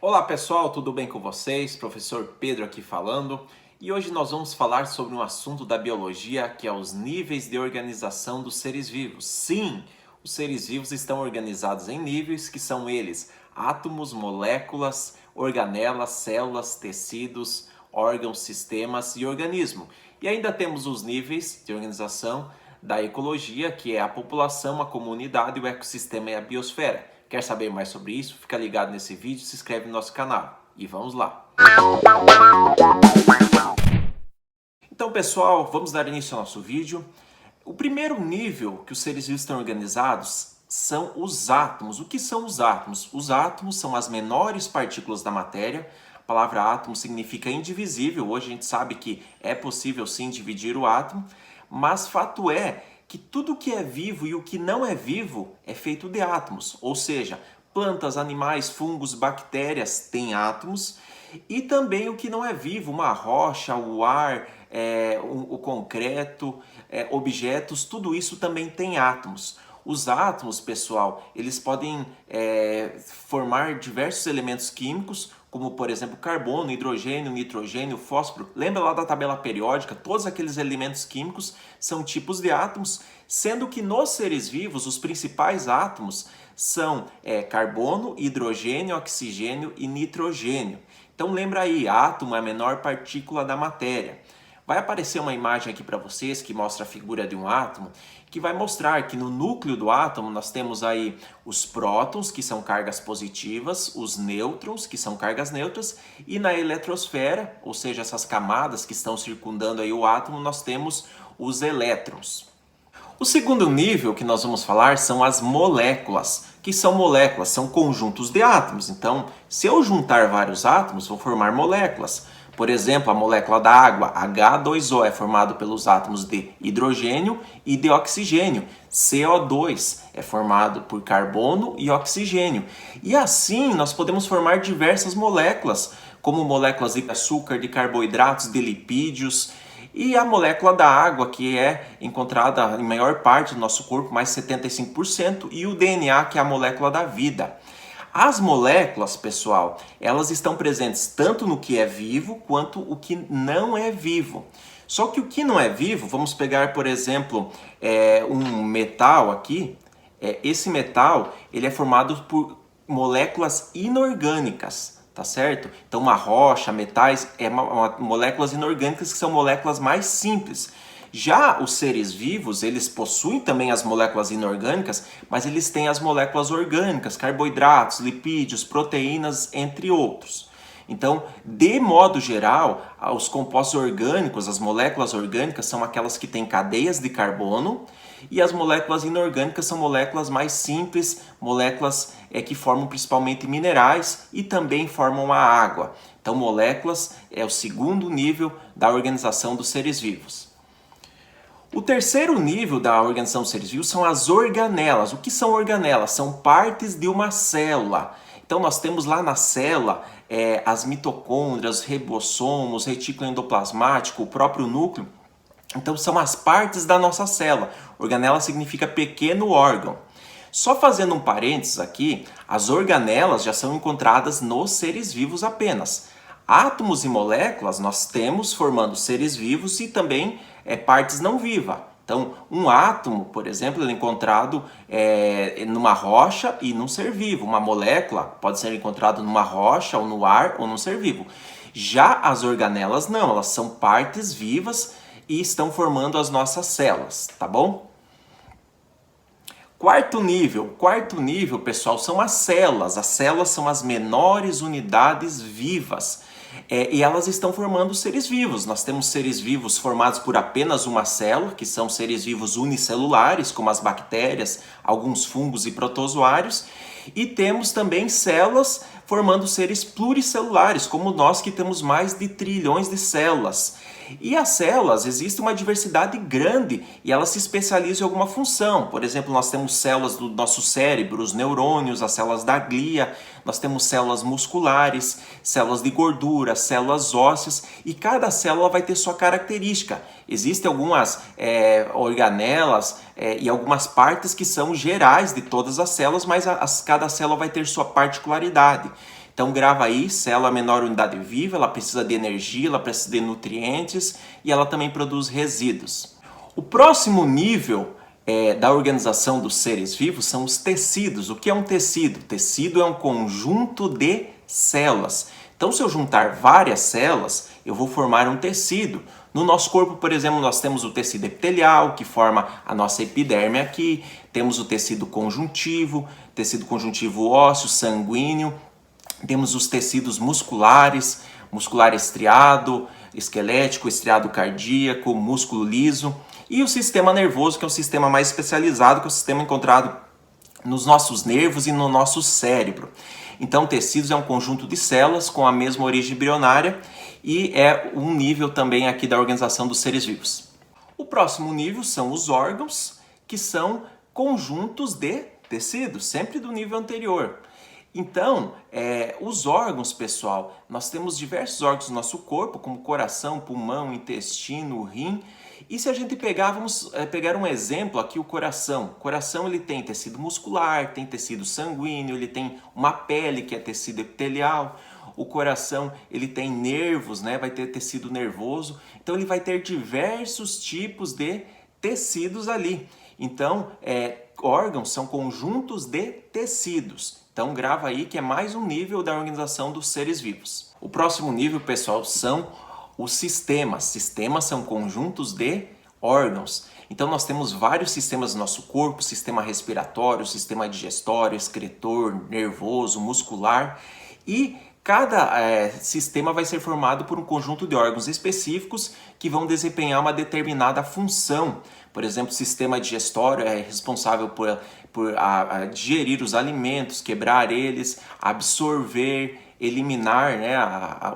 Olá pessoal, tudo bem com vocês? Professor Pedro aqui falando. E hoje nós vamos falar sobre um assunto da biologia que é os níveis de organização dos seres vivos. Sim, os seres vivos estão organizados em níveis que são eles: átomos, moléculas, organelas, células, tecidos, órgãos, sistemas e organismo. E ainda temos os níveis de organização da ecologia, que é a população, a comunidade, o ecossistema e a biosfera. Quer saber mais sobre isso? Fica ligado nesse vídeo, se inscreve no nosso canal e vamos lá! Então pessoal, vamos dar início ao nosso vídeo. O primeiro nível que os seres vivos estão organizados são os átomos. O que são os átomos? Os átomos são as menores partículas da matéria. A palavra átomo significa indivisível. Hoje a gente sabe que é possível sim dividir o átomo, mas fato é que tudo que é vivo e o que não é vivo é feito de átomos, ou seja, plantas, animais, fungos, bactérias têm átomos, e também o que não é vivo, uma rocha, o ar, o concreto, objetos, tudo isso também tem átomos. Os átomos, pessoal, eles podem formar diversos elementos químicos, como por exemplo carbono, hidrogênio, nitrogênio, fósforo. Lembra lá da tabela periódica? Todos aqueles elementos químicos são tipos de átomos, sendo que nos seres vivos os principais átomos são carbono, hidrogênio, oxigênio e nitrogênio. Então lembra aí, átomo é a menor partícula da matéria. Vai aparecer uma imagem aqui para vocês que mostra a figura de um átomo, que vai mostrar que no núcleo do átomo nós temos aí os prótons, que são cargas positivas, os nêutrons, que são cargas neutras, e na eletrosfera, ou seja, essas camadas que estão circundando aí o átomo, nós temos os elétrons. O segundo nível que nós vamos falar são as moléculas. Que são moléculas? São conjuntos de átomos. Então, se eu juntar vários átomos, vou formar moléculas. Por exemplo, a molécula da água, H2O, é formado pelos átomos de hidrogênio e de oxigênio. CO2 é formado por carbono e oxigênio. E assim nós podemos formar diversas moléculas, como moléculas de açúcar, de carboidratos, de lipídios. E a molécula da água, que é encontrada em maior parte do nosso corpo, mais 75%, e o DNA, que é a molécula da vida. As moléculas, pessoal, elas estão presentes tanto no que é vivo quanto o que não é vivo. Só que o que não é vivo, vamos pegar, por exemplo, um metal aqui. Esse metal ele é formado por moléculas inorgânicas, tá certo? Então uma rocha, metais, moléculas inorgânicas que são moléculas mais simples. Já os seres vivos, eles possuem também as moléculas inorgânicas, mas eles têm as moléculas orgânicas, carboidratos, lipídios, proteínas, entre outros. Então, de modo geral, os compostos orgânicos, as moléculas orgânicas, são aquelas que têm cadeias de carbono, e as moléculas inorgânicas são moléculas mais simples, moléculas que formam principalmente minerais e também formam a água. Então, moléculas é o segundo nível da organização dos seres vivos. O terceiro nível da organização dos seres vivos são as organelas. O que são organelas? São partes de uma célula. Então nós temos lá na célula as mitocôndrias, os ribossomos, retículo endoplasmático, o próprio núcleo. Então são as partes da nossa célula. Organela significa pequeno órgão. Só fazendo um parênteses aqui, as organelas já são encontradas nos seres vivos apenas. Átomos e moléculas nós temos formando seres vivos e também partes não vivas. Então, um átomo, por exemplo, ele é encontrado numa rocha e num ser vivo. Uma molécula pode ser encontrada numa rocha, ou no ar, ou num ser vivo. Já as organelas não, elas são partes vivas e estão formando as nossas células, tá bom? Quarto nível, pessoal, são as células. As células são as menores unidades vivas. E elas estão formando seres vivos. Nós temos seres vivos formados por apenas uma célula, que são seres vivos unicelulares, como as bactérias, alguns fungos e protozoários. E temos também células formando seres pluricelulares, como nós que temos mais de trilhões de células. E as células, existe uma diversidade grande e elas se especializam em alguma função. Por exemplo, nós temos células do nosso cérebro, os neurônios, as células da glia, nós temos células musculares, células de gordura, células ósseas, e cada célula vai ter sua característica. Existem algumas organelas e algumas partes que são gerais de todas as células, mas cada célula vai ter sua particularidade. Então grava aí, célula é a menor unidade viva, ela precisa de energia, ela precisa de nutrientes e ela também produz resíduos. O próximo nível da organização dos seres vivos são os tecidos. O que é um tecido? Tecido é um conjunto de células. Então, se eu juntar várias células, eu vou formar um tecido. No nosso corpo, por exemplo, nós temos o tecido epitelial, que forma a nossa epiderme aqui. Temos o tecido conjuntivo ósseo, sanguíneo. Temos os tecidos musculares, muscular estriado, esquelético, estriado cardíaco, músculo liso. E o sistema nervoso, que é um sistema mais especializado, que é o sistema encontrado nos nossos nervos e no nosso cérebro. Então, tecidos é um conjunto de células com a mesma origem embrionária e é um nível também aqui da organização dos seres vivos. O próximo nível são os órgãos, que são conjuntos de tecidos, sempre do nível anterior. Então, os órgãos, pessoal, nós temos diversos órgãos no nosso corpo, como coração, pulmão, intestino, rim. E se a gente vamos pegar um exemplo aqui, o coração. O coração ele tem tecido muscular, tem tecido sanguíneo, ele tem uma pele que é tecido epitelial. O coração ele tem nervos, né? Vai ter tecido nervoso. Então ele vai ter diversos tipos de tecidos ali. Então, órgãos são conjuntos de tecidos. Então grava aí que é mais um nível da organização dos seres vivos. O próximo nível, pessoal, são os sistemas. Sistemas são conjuntos de órgãos. Então nós temos vários sistemas no nosso corpo, sistema respiratório, sistema digestório, excretor, nervoso, muscular, e cada sistema vai ser formado por um conjunto de órgãos específicos que vão desempenhar uma determinada função. Por exemplo, o sistema digestório é responsável por digerir os alimentos, quebrar eles, absorver, eliminar, né,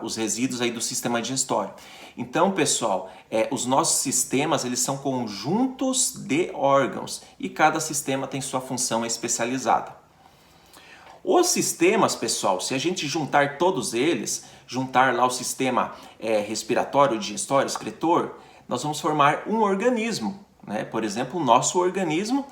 os resíduos aí do sistema digestório. Então, pessoal, os nossos sistemas eles são conjuntos de órgãos e cada sistema tem sua função especializada. Os sistemas, pessoal, se a gente juntar todos eles, juntar lá o sistema respiratório, digestório, excretor, nós vamos formar um organismo, né? Por exemplo, o nosso organismo,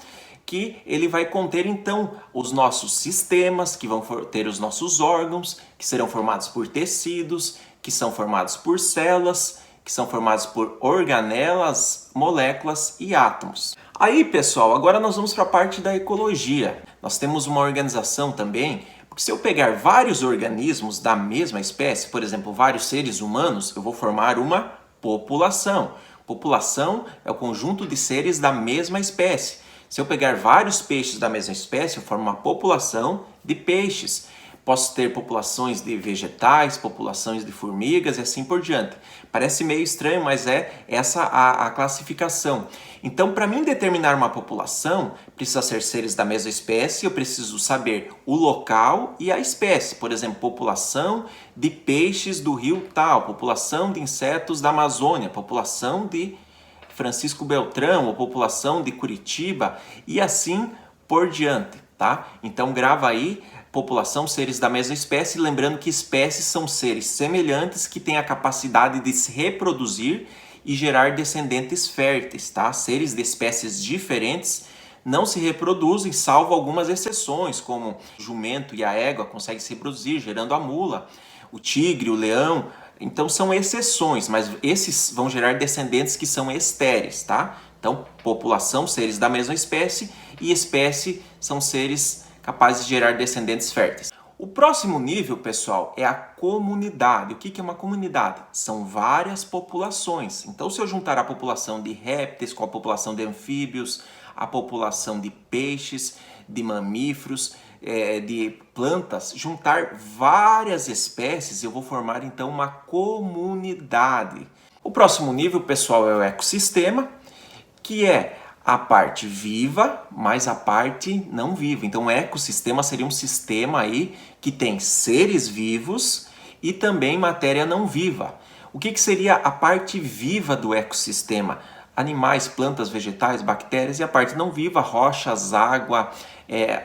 que ele vai conter então os nossos sistemas, que vão ter os nossos órgãos, que serão formados por tecidos, que são formados por células, que são formados por organelas, moléculas e átomos. Aí, pessoal, agora nós vamos para a parte da ecologia. Nós temos uma organização também, porque se eu pegar vários organismos da mesma espécie, por exemplo, vários seres humanos, eu vou formar uma população. População é o conjunto de seres da mesma espécie. Se eu pegar vários peixes da mesma espécie, eu formo uma população de peixes. Posso ter populações de vegetais, populações de formigas e assim por diante. Parece meio estranho, mas é essa a classificação. Então, para mim determinar uma população, precisa ser seres da mesma espécie, eu preciso saber o local e a espécie. Por exemplo, população de peixes do rio tal, população de insetos da Amazônia, população de Francisco Beltrão, ou população de Curitiba e assim por diante, tá? Então grava aí, população, seres da mesma espécie, lembrando que espécies são seres semelhantes que têm a capacidade de se reproduzir e gerar descendentes férteis, tá? Seres de espécies diferentes não se reproduzem, salvo algumas exceções, como o jumento e a égua conseguem se reproduzir, gerando a mula, o tigre, o leão. Então são exceções, mas esses vão gerar descendentes que são estéreis, tá? Então, população, seres da mesma espécie, e espécie são seres capazes de gerar descendentes férteis. O próximo nível, pessoal, é a comunidade. O que é uma comunidade? São várias populações. Então, se eu juntar a população de répteis com a população de anfíbios, a população de peixes, de mamíferos, de plantas, juntar várias espécies, eu vou formar então uma comunidade. O próximo nível, pessoal, é o ecossistema, que é a parte viva, mais a parte não viva. Então, o ecossistema seria um sistema aí que tem seres vivos e também matéria não viva. O que seria a parte viva do ecossistema? Animais, plantas, vegetais, bactérias, e a parte não viva, rochas, água,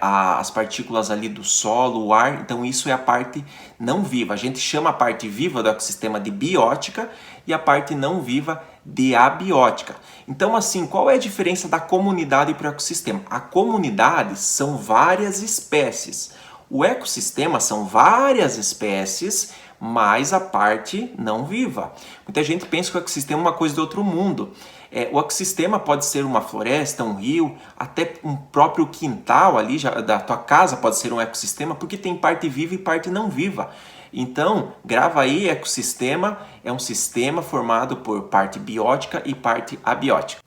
as partículas ali do solo, o ar. Então isso é a parte não viva. A gente chama a parte viva do ecossistema de biótica e a parte não viva de abiótica. Então assim, qual é a diferença da comunidade para o ecossistema? A comunidade são várias espécies. O ecossistema são várias espécies, mais a parte não viva. Muita gente pensa que o ecossistema é uma coisa de outro mundo. O ecossistema pode ser uma floresta, um rio, até um próprio quintal ali da tua casa pode ser um ecossistema, porque tem parte viva e parte não viva. Então, grava aí, ecossistema é um sistema formado por parte biótica e parte abiótica.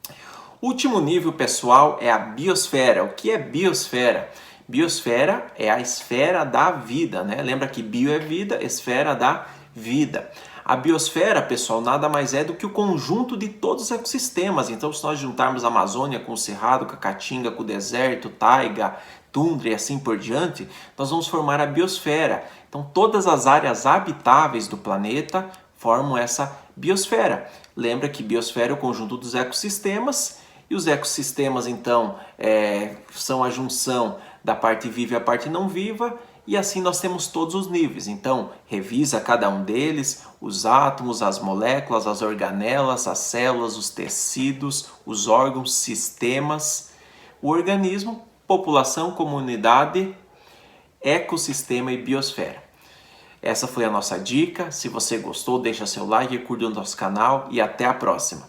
Último nível, pessoal, é a biosfera. O que é biosfera? Biosfera é a esfera da vida, né? Lembra que bio é vida, esfera da vida. A biosfera, pessoal, nada mais é do que o conjunto de todos os ecossistemas. Então, se nós juntarmos a Amazônia com o Cerrado, com a Caatinga, com o deserto, taiga, tundra e assim por diante, nós vamos formar a biosfera. Então, todas as áreas habitáveis do planeta formam essa biosfera. Lembra que biosfera é o conjunto dos ecossistemas, e os ecossistemas, então, são a junção da parte viva e a parte não viva, e assim nós temos todos os níveis. Então, revisa cada um deles, os átomos, as moléculas, as organelas, as células, os tecidos, os órgãos, sistemas, o organismo, população, comunidade, ecossistema e biosfera. Essa foi a nossa dica. Se você gostou, deixa seu like, curta o nosso canal e até a próxima.